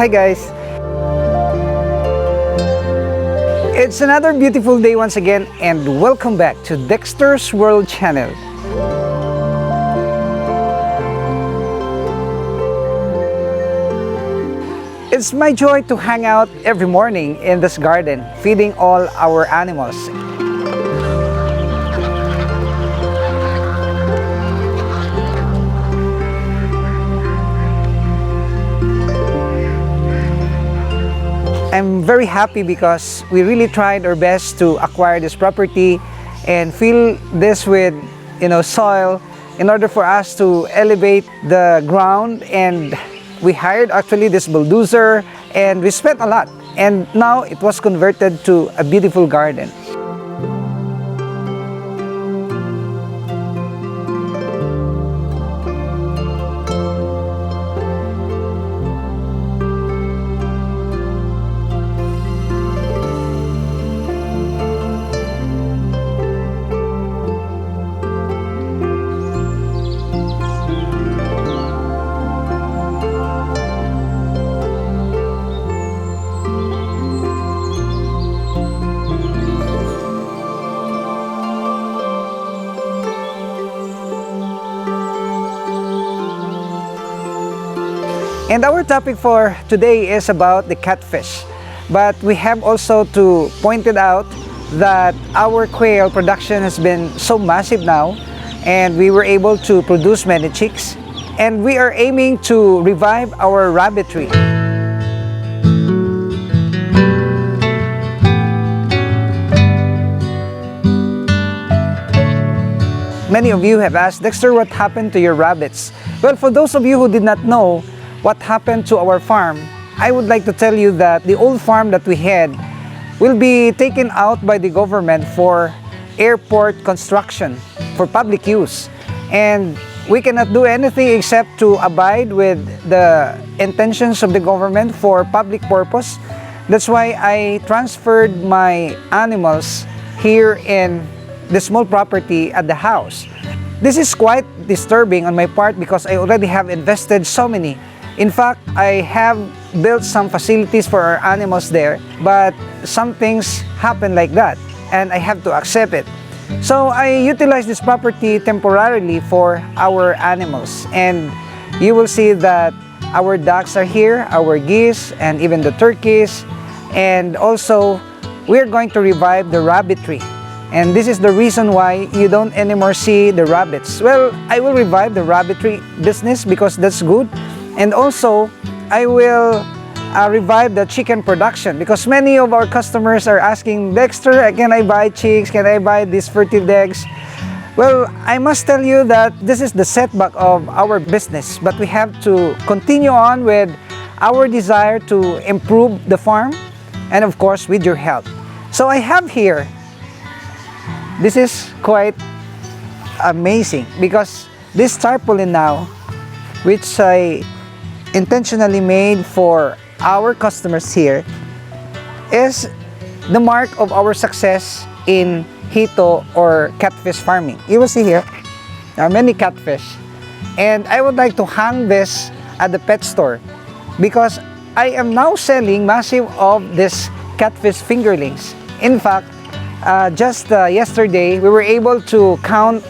Hi guys! It's another beautiful day once again and welcome back to Dexter's World Channel. It's my joy to hang out every morning in this garden, feeding all our animals. I'm very happy because we really tried our best to acquire this property and fill this with soil in order for us to elevate the ground, and we hired actually this bulldozer and we spent a lot, and now it was converted to a beautiful garden. And our topic for today is about the catfish. But we have also to point it out that our quail production has been so massive now, and we were able to produce many chicks. And we are aiming to revive our rabbitry. Many of you have asked, Dexter, what happened to your rabbits? Well, for those of you who did not know what happened to our farm, I would like to tell you that the old farm that we had will be taken out by the government for airport construction, for public use. And we cannot do anything except to abide with the intentions of the government for public purpose. That's why I transferred my animals here in the small property at the house. This is quite disturbing on my part because I already have invested so many. In fact, I have built some facilities for our animals there, but some things happen like that, and I have to accept it. So I utilize this property temporarily for our animals, and you will see that our ducks are here, our geese, and even the turkeys, and also we're going to revive the rabbitry. And this is the reason why you don't anymore see the rabbits. Well, I will revive the rabbitry business because that's good. And also, I will revive the chicken production because many of our customers are asking, Dexter, can I buy chicks? Can I buy these fertile eggs? Well, I must tell you that this is the setback of our business, but we have to continue on with our desire to improve the farm and of course with your help. So I have here, this is quite amazing because this tarpaulin now, which I intentionally made for our customers here, is the mark of our success in hito or catfish farming. You will see here, there are many catfish. And I would like to hang this at the pet store because I am now selling massive of this catfish fingerlings. In fact, just yesterday we were able to count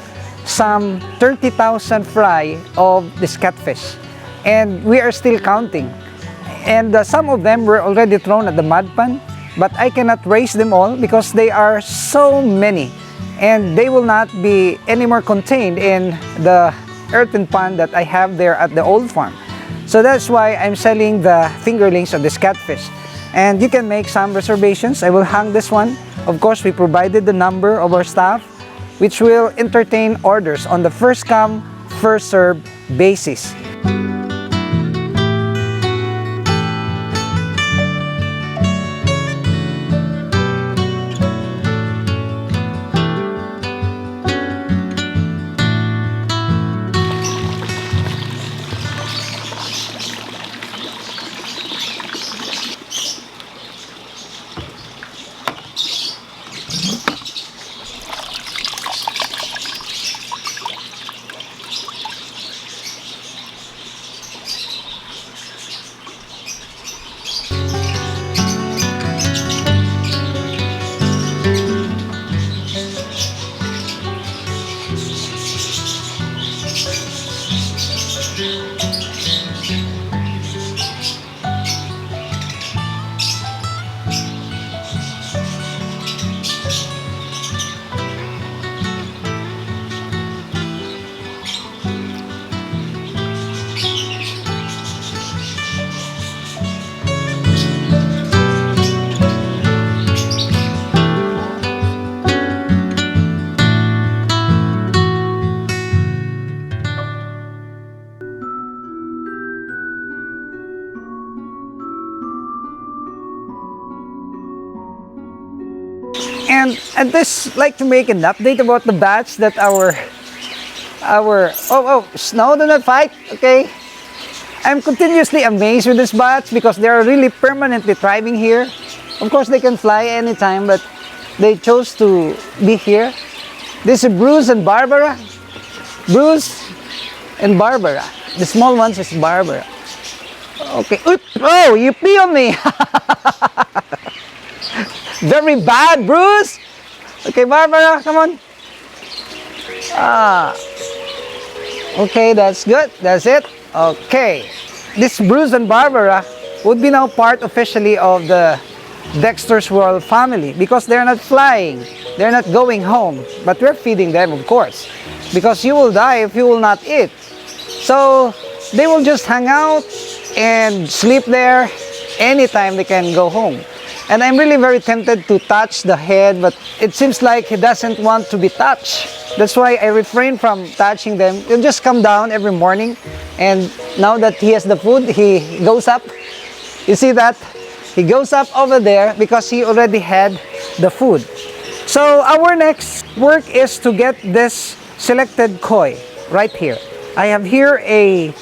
some 30,000 fry of this catfish, and we are still counting. And some of them were already thrown at the mud pan, but I cannot raise them all because they are so many, and they will not be anymore contained in the earthen pond that I have there at the old farm. So that's why I'm selling the fingerlings of this catfish. And you can make some reservations. I will hang this one. Of course, we provided the number of our staff, which will entertain orders on the first come, first serve basis. And I'd just like to make an update about the batch that Snow, do not fight, okay? I'm continuously amazed with this batch because they are really permanently thriving here. Of course, they can fly anytime, but they chose to be here. This is Bruce and Barbara. Bruce and Barbara. The small ones is Barbara. Okay. Oops. Oh, you pee on me. Very bad, Bruce. Okay, Barbara, come on. Okay, that's good. That's it. Okay. This Bruce and Barbara would be now part officially of the Dexter's World family because they're not flying. They're not going home. But we're feeding them, of course, because you will die if you will not eat. So they will just hang out and sleep there. Anytime they can go home. And I'm really very tempted to touch the head, but it seems like he doesn't want to be touched. That's why I refrain from touching them. He'll just come down every morning, and now that he has the food, he goes up. You see that? He goes up over there because he already had the food. So our next work is to get this selected koi right here. I have here a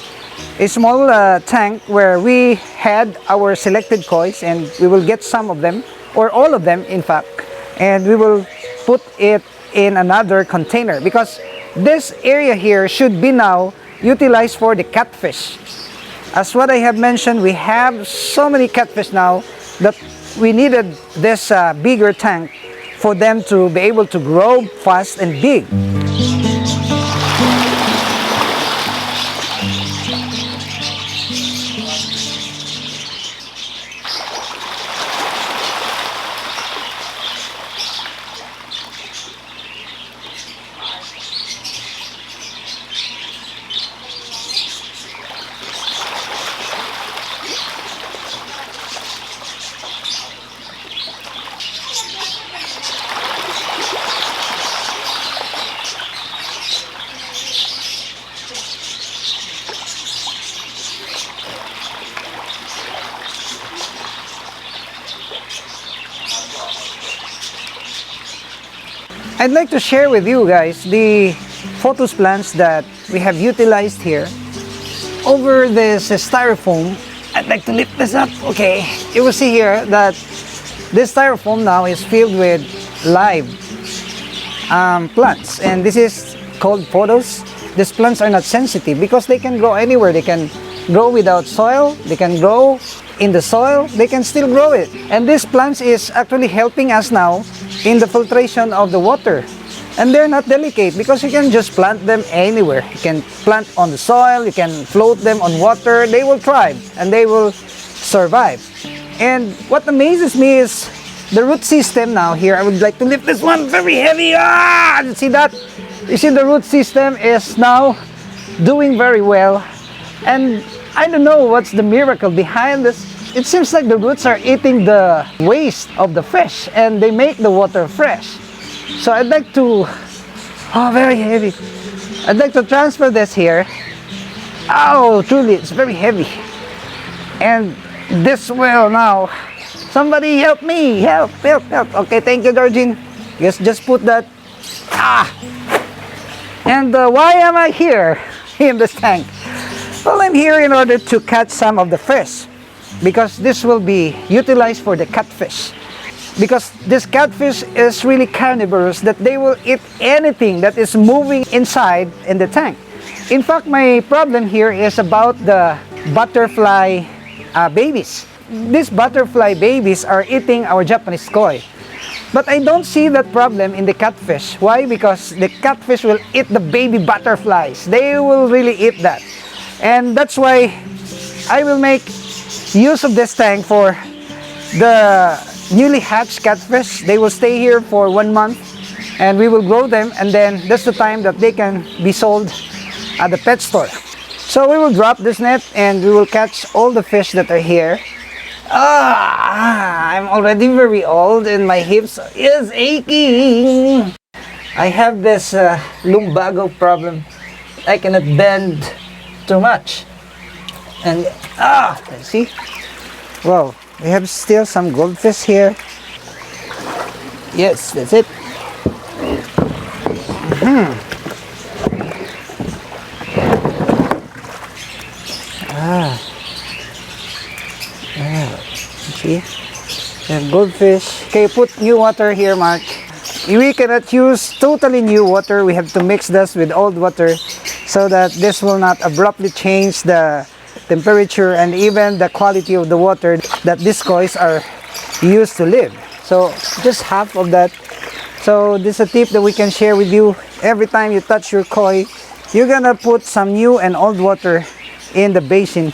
small tank where we had our selected kois, and we will get some of them, or all of them in fact, and we will put it in another container because this area here should be now utilized for the catfish. As what I have mentioned, we have so many catfish now that we needed this bigger tank for them to be able to grow fast and big. I'd like to share with you guys the photos plants that we have utilized here. Over this styrofoam, I'd like to lift this up. Okay, you will see here that this styrofoam now is filled with live plants, and this is called photos. These plants are not sensitive because they can grow anywhere. They can grow without soil, they can grow in the soil, they can still grow it. And this plant is actually helping us now in the filtration of the water. And they're not delicate because you can just plant them anywhere. You can plant on the soil, you can float them on water. They will thrive and they will survive. And what amazes me is the root system now here. I would like to lift this one, very heavy. Ah, you see that? You see the root system is now doing very well. And I don't know what's the miracle behind this. It seems like the roots are eating the waste of the fish and they make the water fresh. So I'd like to, oh, very heavy. I'd like to transfer this here. Oh, truly, it's very heavy. And this will now, somebody help me, help. Okay, thank you, Georgine. Yes, just put that. Ah! And why am I here in this tank? Well, I'm here in order to catch some of the fish because this will be utilized for the catfish. Because this catfish is really carnivorous, that they will eat anything that is moving inside in the tank. In fact, my problem here is about the butterfly babies. These butterfly babies are eating our Japanese koi. But I don't see that problem in the catfish. Why? Because the catfish will eat the baby butterflies. They will really eat that. And that's why I will make use of this tank for the newly hatched catfish. They will stay here for 1 month and we will grow them, and then that's the time that they can be sold at the pet store. So we will drop this net and we will catch all the fish that are here. I'm already very old and my hips is aching. I have this lumbago problem. I cannot bend too much. And see? Wow, we have still some goldfish here. Yes, that's it. See? We have goldfish. Okay, put new water here, Mark. We cannot use totally new water. We have to mix this with old water so that this will not abruptly change the temperature and even the quality of the water that these kois are used to live. So just half of that. So this is a tip that we can share with you. Every time you touch your koi, you're gonna put some new and old water in the basin,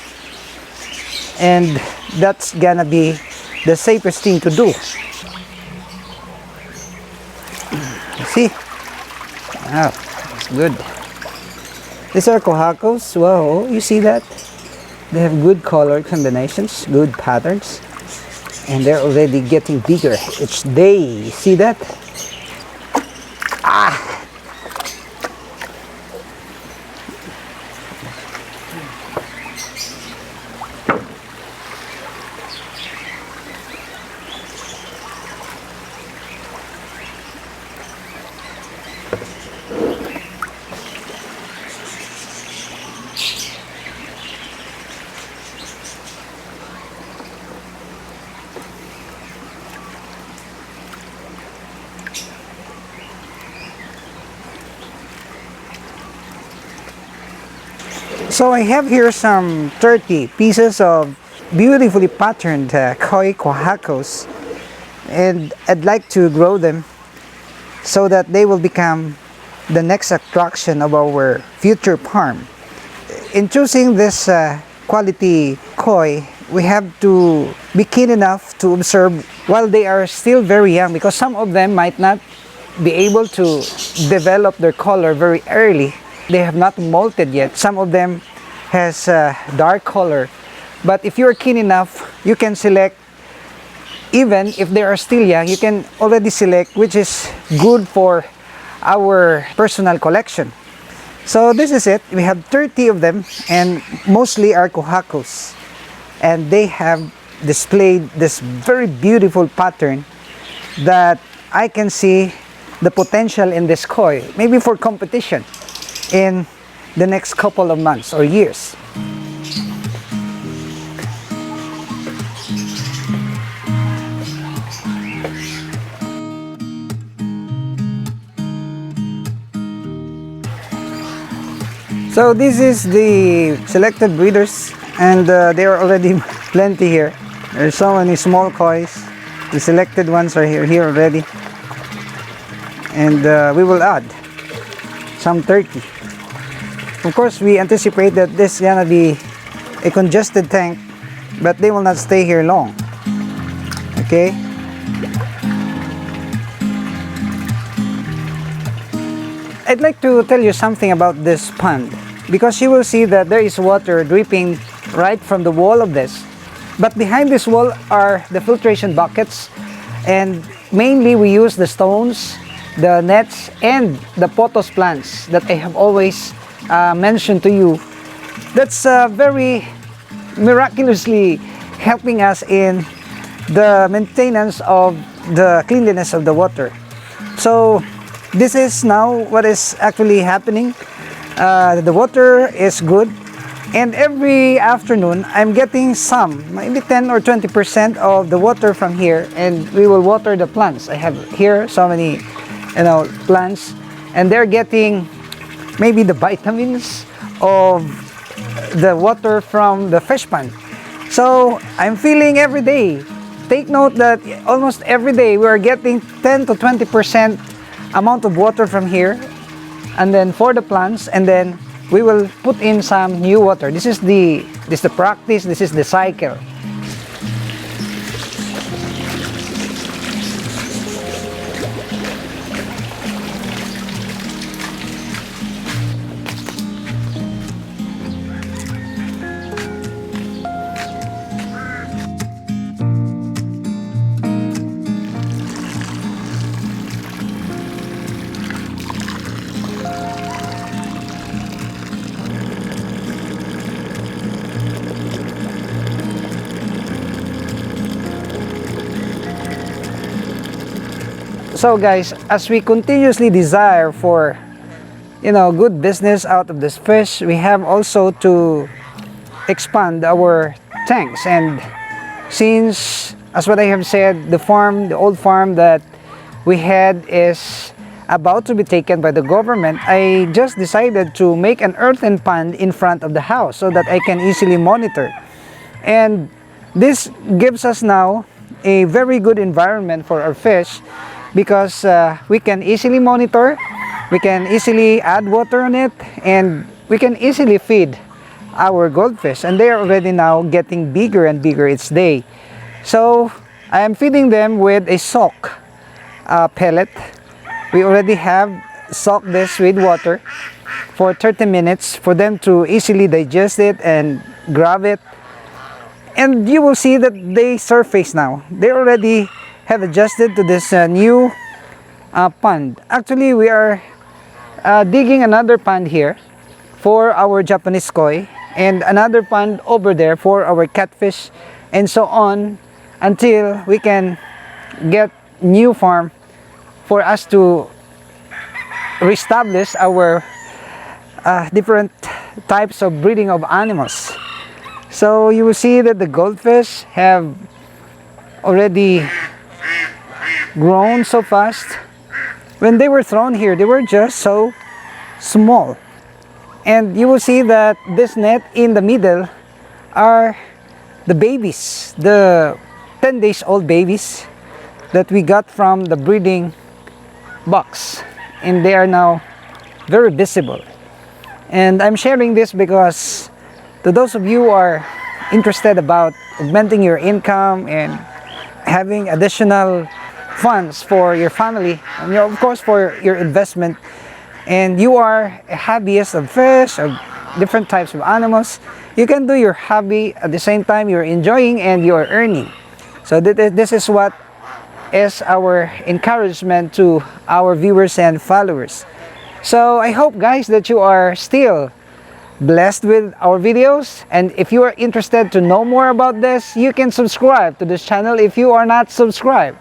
and that's gonna be the safest thing to do. See? Wow, that's good. These are kohakos. Wow, you see that? They have good color combinations, good patterns, and they're already getting bigger each day. See that? So I have here some 30 pieces of beautifully patterned koi kohakos, and I'd like to grow them so that they will become the next attraction of our future farm. In choosing this quality koi, we have to be keen enough to observe while they are still very young, because some of them might not be able to develop their color very early. They have not molted yet. Some of them has dark color. But if you're keen enough, you can select, even if they are still young, you can already select which is good for our personal collection. So this is it. We have 30 of them, and mostly are kohakos. And they have displayed this very beautiful pattern that I can see the potential in this koi, maybe for competition in the next couple of months or years. So this is the selected breeders, and there are already plenty here. There's so many small kois. The selected ones are here already. and we will add some turkey. Of course, we anticipate that this is gonna be a congested tank, but they will not stay here long. Okay. I'd like to tell you something about this pond, because you will see that there is water dripping right from the wall of this. But behind this wall are the filtration buckets, and mainly we use the stones, the nets, and the pothos plants that I have always mentioned to you. That's very miraculously helping us in the maintenance of the cleanliness of the water. So this is now what is actually happening. The water is good, and every afternoon I'm getting some, maybe 10 or 20% of the water from here, and we will water the plants. I have here so many, plants, and they're getting maybe the vitamins of the water from the fish pond. So I'm feeling every day. Take note that almost every day we are getting 10 to 20% amount of water from here, and then for the plants, and then we will put in some new water. This is the practice, this is the cycle. So guys, as we continuously desire for good business out of this fish, we have also to expand our tanks. And since, as what I have said, the old farm that we had is about to be taken by the government, I just decided to make an earthen pond in front of the house so that I can easily monitor. And this gives us now a very good environment for our fish, because we can easily monitor, we can easily add water on it, and we can easily feed our goldfish, and they are already now getting bigger and bigger each day. So I am feeding them with a soak pellet. We already have soaked this with water for 30 minutes for them to easily digest it and grab it, and you will see that they surface now. They already have adjusted to this new pond. Actually, we are digging another pond here for our Japanese koi, and another pond over there for our catfish, and so on, until we can get new farm for us to reestablish our different types of breeding of animals. So you will see that the goldfish have already grown so fast. When they were thrown here, they were just so small. And you will see that this net in the middle are the babies, the 10 days old babies that we got from the breeding box, and they are now very visible. And I'm sharing this because to those of you who are interested about augmenting your income and having additional funds for your family, and of course for your investment, and you are a hobbyist of fish or different types of animals, you can do your hobby at the same time you're enjoying and you're earning. So this is what is our encouragement to our viewers and followers. So I hope, guys, that you are still blessed with our videos, and if you are interested to know more about this, you can subscribe to this channel if you are not subscribed,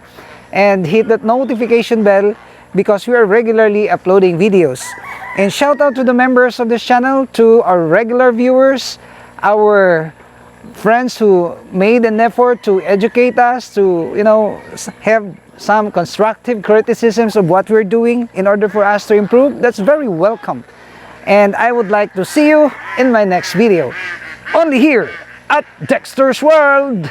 and hit that notification bell because we are regularly uploading videos. And shout out to the members of this channel, to our regular viewers, our friends who made an effort to educate us, to have some constructive criticisms of what we're doing in order for us to improve. That's very welcome. And I would like to see you in my next video, only here at Dexter's World.